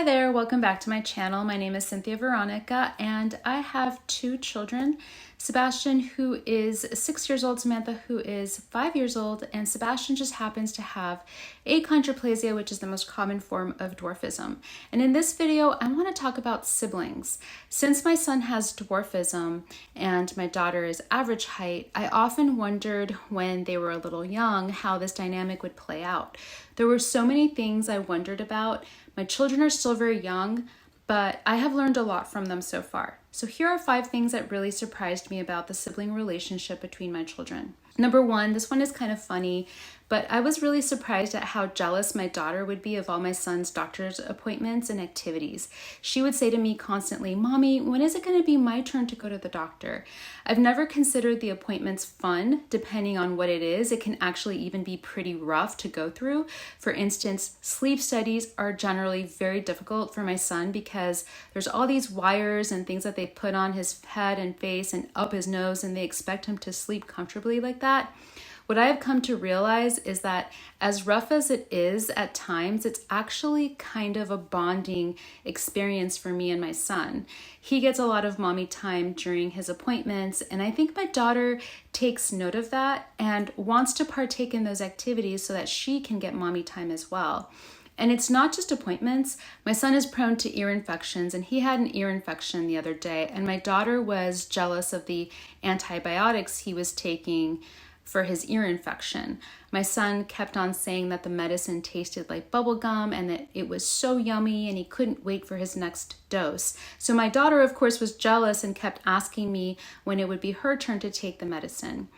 Hi there, welcome back to my channel. My name is Cynthia Veronica and I have two children, Sebastian who is 6 years old, Samantha who is 5 years old, and Sebastian just happens to have achondroplasia, which is the most common form of dwarfism. And in this video, I want to talk about siblings. Since my son has dwarfism and my daughter is average height, I often wondered when they were a little young how this dynamic would play out. There were so many things I wondered about. My children are still very young, but I have learned a lot from them so far. So here are 5 things that really surprised me about the sibling relationship between my children. Number 1, this one is kind of funny, but I was really surprised at how jealous my daughter would be of all my son's doctor's appointments and activities. She would say to me constantly, "Mommy, when is it going to be my turn to go to the doctor?" I've never considered the appointments fun. Depending on what it is, it can actually even be pretty rough to go through. For instance, sleep studies are generally very difficult for my son because there's all these wires and things that they put on his head and face and up his nose, and they expect him to sleep comfortably like that. What I have come to realize is that as rough as it is at times, it's actually kind of a bonding experience for me and my son. He gets a lot of mommy time during his appointments, and I think my daughter takes note of that and wants to partake in those activities so that she can get mommy time as well. And it's not just appointments. My son is prone to ear infections, and he had an ear infection the other day, and my daughter was jealous of the antibiotics he was taking for his ear infection. My son kept on saying that the medicine tasted like bubble gum and that it was so yummy and he couldn't wait for his next dose. So my daughter, of course, was jealous and kept asking me when it would be her turn to take the medicine.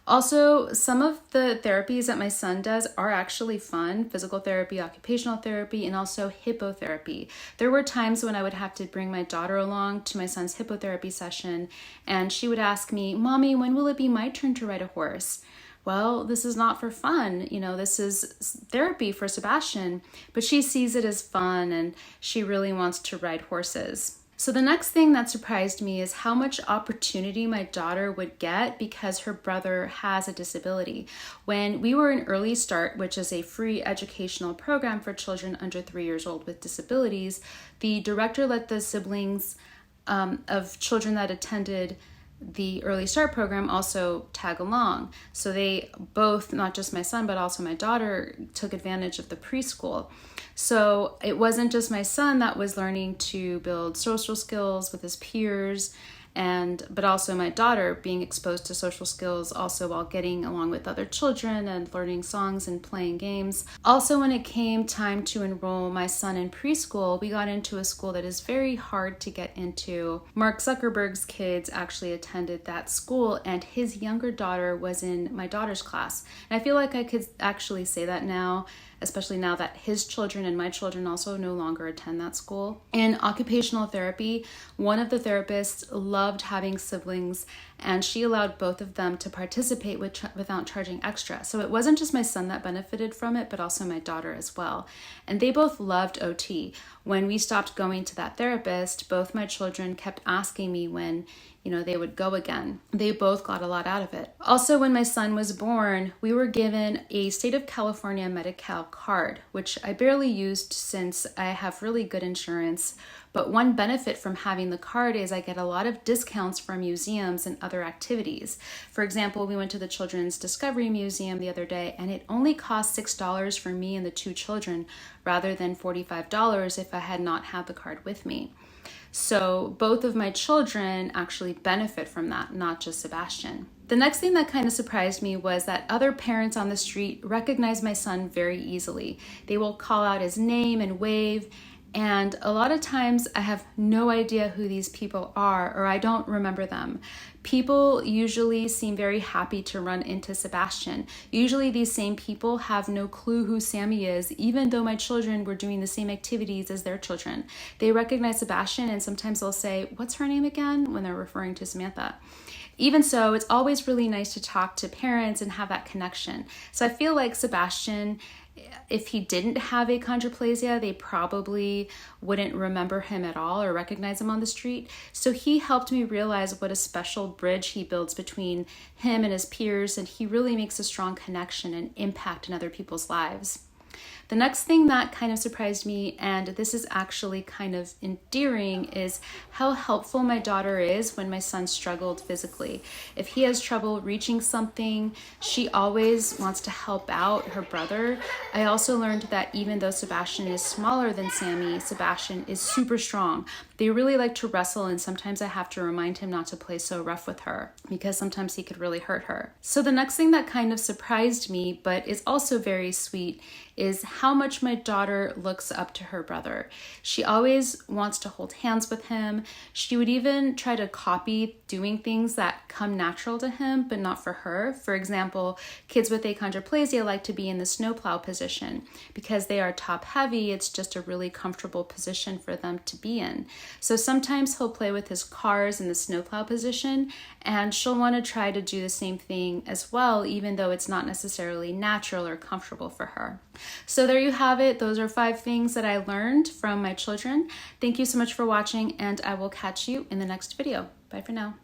Also, some of the therapies that my son does are actually fun: physical therapy, occupational therapy, and also hippotherapy. There were times when I would have to bring my daughter along to my son's hippotherapy session, and she would ask me, "Mommy, when will it be my turn to ride a horse?" Well, this is not for fun, this is therapy for Sebastian, but she sees it as fun and she really wants to ride horses. So the next thing that surprised me is how much opportunity my daughter would get because her brother has a disability. When we were in Early Start, which is a free educational program for children under 3 years old with disabilities, the director let the siblings of children that attended the Early Start program also tag along. So they both, not just my son, but also my daughter, took advantage of the preschool. So it wasn't just my son that was learning to build social skills with his peers, but also my daughter being exposed to social skills also while getting along with other children and learning songs and playing games. Also, when it came time to enroll my son in preschool, we got into a school that is very hard to get into. Mark Zuckerberg's kids actually attended that school, and his younger daughter was in my daughter's class. And I feel like I could actually say that now, especially now that his children and my children also no longer attend that school. In occupational therapy, one of the therapists loved having siblings, and she allowed both of them to participate without charging extra. So it wasn't just my son that benefited from it, but also my daughter as well. And they both loved OT. When we stopped going to that therapist, both my children kept asking me when they would go again. They both got a lot out of it. Also, when my son was born, we were given a state of California Medi-Cal card, which I barely used since I have really good insurance. But one benefit from having the card is I get a lot of discounts from museums and other activities. For example, we went to the Children's Discovery Museum the other day, and it only cost $6 for me and the 2 children rather than $45 if I had not had the card with me. So both of my children actually benefit from that, not just Sebastian. The next thing that kind of surprised me was that other parents on the street recognize my son very easily. They will call out his name and wave, and a lot of times I have no idea who these people are, or I don't remember them. People usually seem very happy to run into Sebastian. Usually these same people have no clue who Sammy is, even though my children were doing the same activities as their children. They recognize Sebastian, and sometimes they'll say, "What's her name again?" when they're referring to Samantha. Even so, it's always really nice to talk to parents and have that connection. So I feel like Sebastian, if he didn't have achondroplasia, they probably wouldn't remember him at all or recognize him on the street. So he helped me realize what a special bridge he builds between him and his peers, and he really makes a strong connection and impact in other people's lives. The next thing that kind of surprised me, and this is actually kind of endearing, is how helpful my daughter is when my son struggled physically. If he has trouble reaching something, she always wants to help out her brother. I also learned that even though Sebastian is smaller than Sammy, Sebastian is super strong. They really like to wrestle, and sometimes I have to remind him not to play so rough with her because sometimes he could really hurt her. So the next thing that kind of surprised me, but is also very sweet, is how much my daughter looks up to her brother. She always wants to hold hands with him. She would even try to copy doing things that come natural to him, but not for her. For example, kids with achondroplasia like to be in the snowplow position. Because they are top heavy, it's just a really comfortable position for them to be in. So sometimes he'll play with his cars in the snowplow position, and she'll want to try to do the same thing as well, even though it's not necessarily natural or comfortable for her. So there you have it. Those are 5 things that I learned from my children. Thank you so much for watching, and I will catch you in the next video. Bye for now.